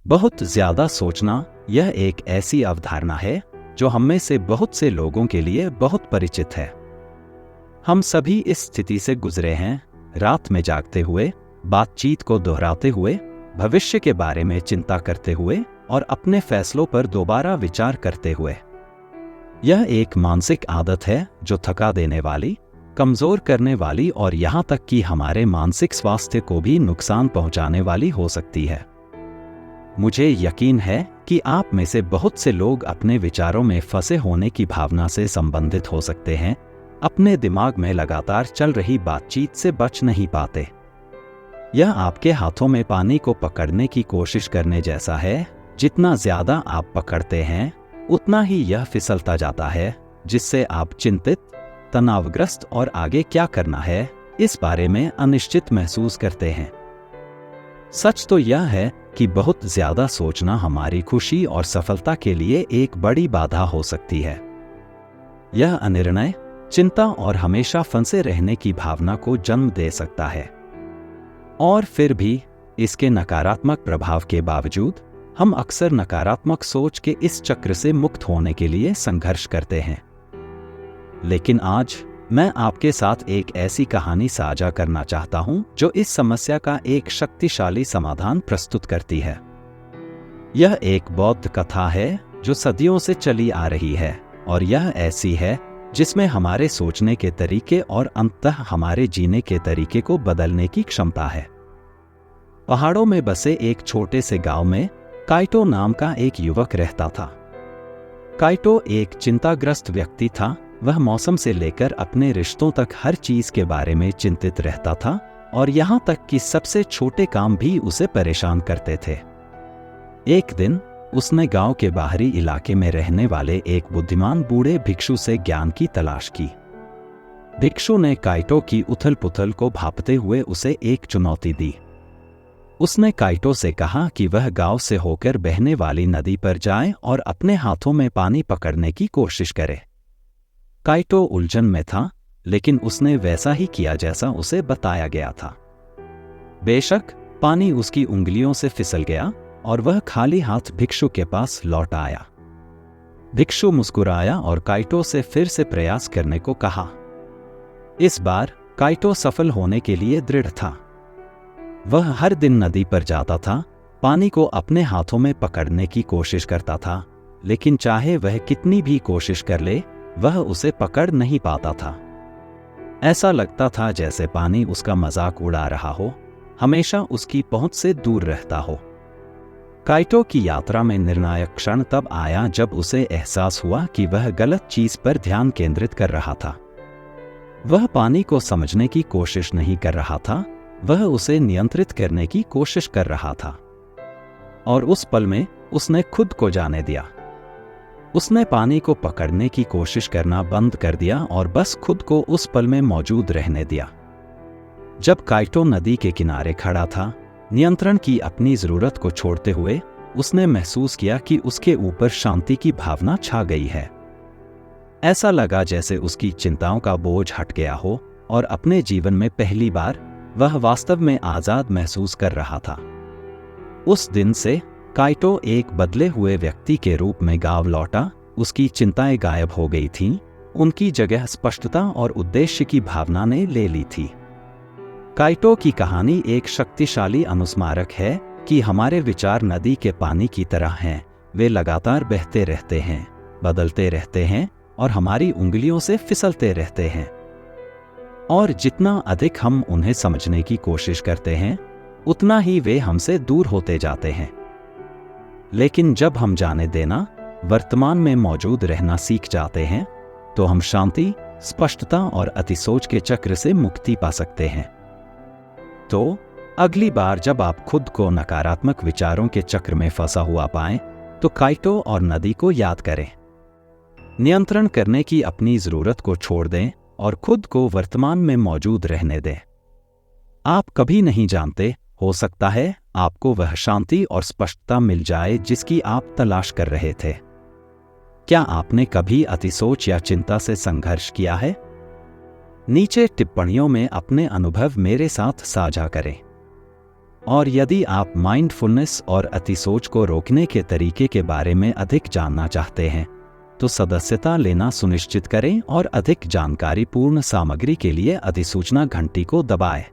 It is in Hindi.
बहुत ज्यादा सोचना यह एक ऐसी अवधारणा है जो हम में से बहुत से लोगों के लिए बहुत परिचित है। हम सभी इस स्थिति से गुजरे हैं, रात में जागते हुए, बातचीत को दोहराते हुए, भविष्य के बारे में चिंता करते हुए और अपने फैसलों पर दोबारा विचार करते हुए। यह एक मानसिक आदत है जो थका देने वाली, कमजोर करने वाली और यहाँ तक कि हमारे मानसिक स्वास्थ्य को भी नुकसान पहुंचाने वाली हो सकती है। मुझे यकीन है कि आप में से बहुत से लोग अपने विचारों में फंसे होने की भावना से संबंधित हो सकते हैं, अपने दिमाग में लगातार चल रही बातचीत से बच नहीं पाते। यह आपके हाथों में पानी को पकड़ने की कोशिश करने जैसा है। जितना ज्यादा आप पकड़ते हैं, उतना ही यह फिसलता जाता है, जिससे आप चिंतित, तनावग्रस्त और आगे क्या करना है इस बारे में अनिश्चित महसूस करते हैं। सच तो यह है कि बहुत ज्यादा सोचना हमारी खुशी और सफलता के लिए एक बड़ी बाधा हो सकती है। यह अनिर्णय, चिंता और हमेशा फंसे रहने की भावना को जन्म दे सकता है। और फिर भी इसके नकारात्मक प्रभाव के बावजूद हम अक्सर नकारात्मक सोच के इस चक्र से मुक्त होने के लिए संघर्ष करते हैं। लेकिन आज मैं आपके साथ एक ऐसी कहानी साझा करना चाहता हूं जो इस समस्या का एक शक्तिशाली समाधान प्रस्तुत करती है। यह एक बौद्ध कथा है जो सदियों से चली आ रही है, और यह ऐसी है जिसमें हमारे सोचने के तरीके और अंततः हमारे जीने के तरीके को बदलने की क्षमता है। पहाड़ों में बसे एक छोटे से गांव में काइटो नाम का एक युवक रहता था। काइटो एक चिंताग्रस्त व्यक्ति था। वह मौसम से लेकर अपने रिश्तों तक हर चीज के बारे में चिंतित रहता था, और यहाँ तक कि सबसे छोटे काम भी उसे परेशान करते थे। एक दिन उसने गांव के बाहरी इलाके में रहने वाले एक बुद्धिमान बूढ़े भिक्षु से ज्ञान की तलाश की। भिक्षु ने काइटो की उथल पुथल को भांपते हुए उसे एक चुनौती दी। उसने काइटो से कहा कि वह गांव से होकर बहने वाली नदी पर जाए और अपने हाथों में पानी पकड़ने की कोशिश करे। काइटो उलझन में था, लेकिन उसने वैसा ही किया जैसा उसे बताया गया था। बेशक पानी उसकी उंगलियों से फिसल गया और वह खाली हाथ भिक्षु के पास लौट आया। भिक्षु मुस्कुराया और काइटो से फिर से प्रयास करने को कहा। इस बार काइटो सफल होने के लिए दृढ़ था। वह हर दिन नदी पर जाता था, पानी को अपने हाथों में पकड़ने की कोशिश करता था, लेकिन चाहे वह कितनी भी कोशिश कर ले, वह उसे पकड़ नहीं पाता था। ऐसा लगता था जैसे पानी उसका मजाक उड़ा रहा हो, हमेशा उसकी पहुंच से दूर रहता हो। काइटो की यात्रा में निर्णायक क्षण तब आया जब उसे एहसास हुआ कि वह गलत चीज पर ध्यान केंद्रित कर रहा था। वह पानी को समझने की कोशिश नहीं कर रहा था, वह उसे नियंत्रित करने की कोशिश कर रहा था। और उस पल में उसने खुद को जाने दिया। उसने पानी को पकड़ने की कोशिश करना बंद कर दिया और बस खुद को उस पल में मौजूद रहने दिया। जब काइटो नदी के किनारे खड़ा था, नियंत्रण की अपनी जरूरत को छोड़ते हुए, उसने महसूस किया कि उसके ऊपर शांति की भावना छा गई है। ऐसा लगा जैसे उसकी चिंताओं का बोझ हट गया हो और अपने जीवन में पहली बार वह वास्तव में आजाद महसूस कर रहा था। उस दिन से काइटो एक बदले हुए व्यक्ति के रूप में गांव लौटा। उसकी चिंताएं गायब हो गई थीं, उनकी जगह स्पष्टता और उद्देश्य की भावना ने ले ली थी। काइटो की कहानी एक शक्तिशाली अनुस्मारक है कि हमारे विचार नदी के पानी की तरह हैं। वे लगातार बहते रहते हैं, बदलते रहते हैं और हमारी उंगलियों से फिसलते रहते हैं। और जितना अधिक हम उन्हें समझने की कोशिश करते हैं, उतना ही वे हमसे दूर होते जाते हैं। लेकिन जब हम जाने देना, वर्तमान में मौजूद रहना सीख जाते हैं, तो हम शांति, स्पष्टता और अतिसोच के चक्र से मुक्ति पा सकते हैं। तो अगली बार जब आप खुद को नकारात्मक विचारों के चक्र में फंसा हुआ पाएं, तो काइटो और नदी को याद करें। नियंत्रण करने की अपनी जरूरत को छोड़ दें और खुद को वर्तमान में मौजूद रहने दें। आप कभी नहीं जानते, हो सकता है आपको वह शांति और स्पष्टता मिल जाए जिसकी आप तलाश कर रहे थे। क्या आपने कभी अतिसोच या चिंता से संघर्ष किया है? नीचे टिप्पणियों में अपने अनुभव मेरे साथ साझा करें। और यदि आप माइंडफुलनेस और अतिसोच को रोकने के तरीके के बारे में अधिक जानना चाहते हैं तो सदस्यता लेना सुनिश्चित करें और अधिक जानकारीपूर्ण सामग्री के लिए अधिसूचना घंटी को दबाएं।